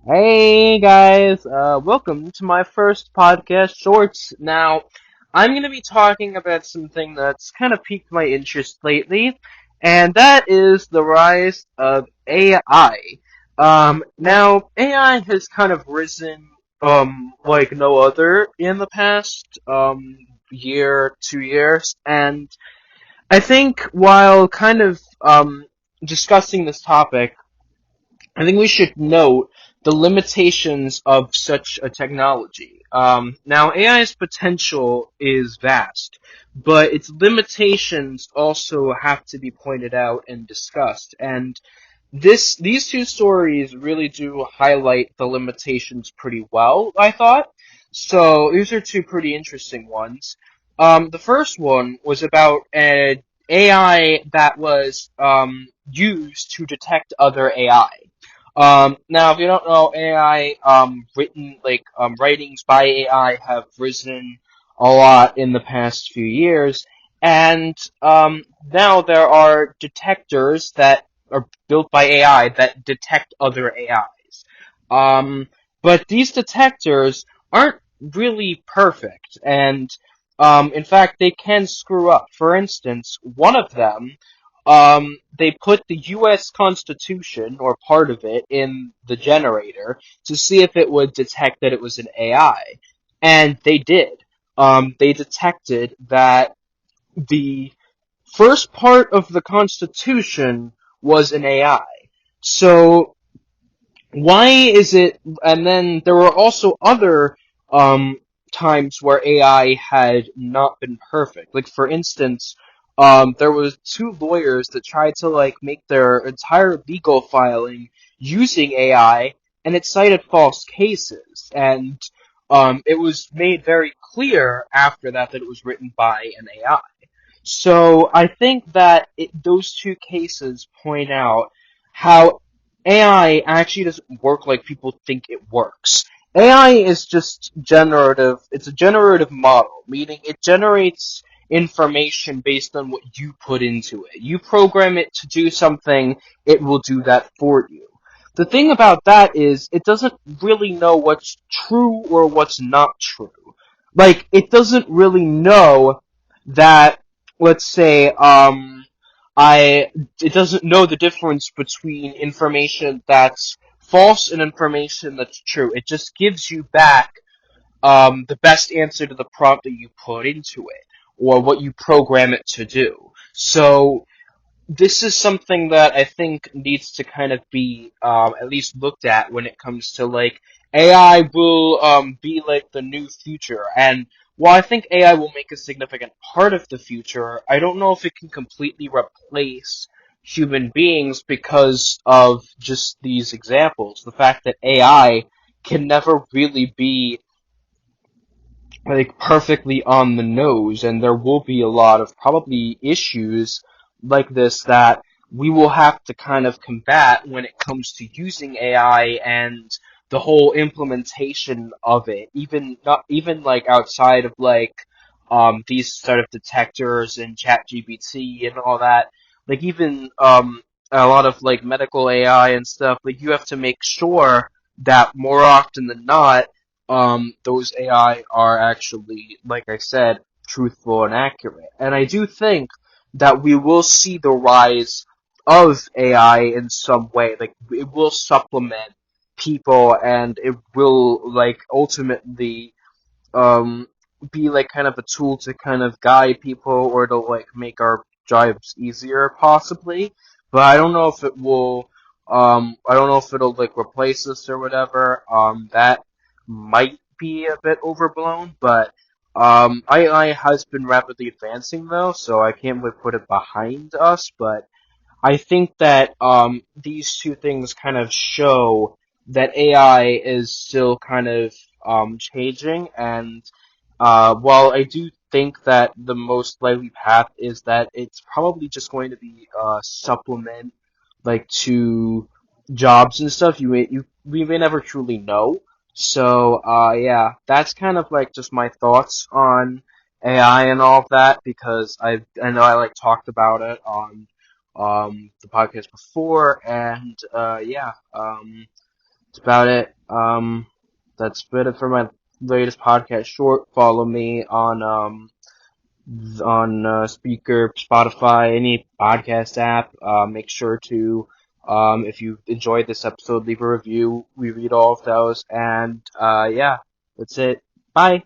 Hey guys, welcome to my first podcast shorts. Now, I'm going to be talking about something that's kind of piqued my interest lately, and that is the rise of AI. Now, AI has kind of risen, like no other in the past, year, 2 years, and I think while kind of, discussing this topic, I think we should note the limitations of such a technology. Now, AI's potential is vast, but its limitations also have to be pointed out and discussed. And these two stories really do highlight the limitations pretty well, I thought. So these are two pretty interesting ones. The first one was about an AI that was used to detect other AI. Now, if you don't know, AI, writings by AI have risen a lot in the past few years, and now there are detectors that are built by AI that detect other AIs. Um, but these detectors aren't really perfect, and in fact, they can screw up. For instance, one of them they put the U.S. Constitution, or part of it, in the generator to see if it would detect that it was an AI. And they did. They detected that the first part of the Constitution was an AI. So why is it, and then there were also other um times where AI had not been perfect. Like for instance, there was two lawyers that tried to like make their entire legal filing using AI, and it cited false cases, and it was made very clear after that it was written by an AI. So I think that those two cases point out how AI actually doesn't work like people think it works. AI is just generative. It's a generative model, meaning it generates information based on what you put into it. You program it to do something, it will do that for you. The thing about that is it doesn't really know what's true or what's not true. Like, it doesn't really know that, let's say, I it doesn't know the difference between information that's false and information that's true. It just gives you back the best answer to the prompt that you put into it or what you program it to do. So this is something that I think needs to kind of be at least looked at when it comes to like AI will be like the new future. And while I think AI will make a significant part of the future, I don't know if it can completely replace human beings because of just these examples. The fact that AI can never really be like perfectly on the nose, and there will be a lot of probably issues like this that we will have to kind of combat when it comes to using AI and the whole implementation of it. Even not even like outside of like these sort of detectors and ChatGPT and all that. Like even a lot of like medical AI and stuff. Like you have to make sure that more often than not those AI are actually, like I said, truthful and accurate. And I do think that we will see the rise of AI in some way. Like, it will supplement people and it will, like, ultimately, um, be like kind of a tool to kind of guide people or to like make our jobs easier possibly. But I don't know if it will I don't know if it'll like replace us or whatever. That might be a bit overblown, but AI has been rapidly advancing though, so I can't really put it behind us, but I think that these two things kind of show that AI is still kind of changing, and while I do think that the most likely path is that it's probably just going to be a supplement, like to jobs and stuff, we may never truly know. So yeah, that's kind of like just my thoughts on AI and all of that because I know I like talked about it on the podcast before, and yeah, That's about it. That's about it for my latest podcast short. Follow me on Speaker, Spotify, any podcast app. Make sure to, if you enjoyed this episode, leave a review. We read all of those. And, yeah, that's it. Bye.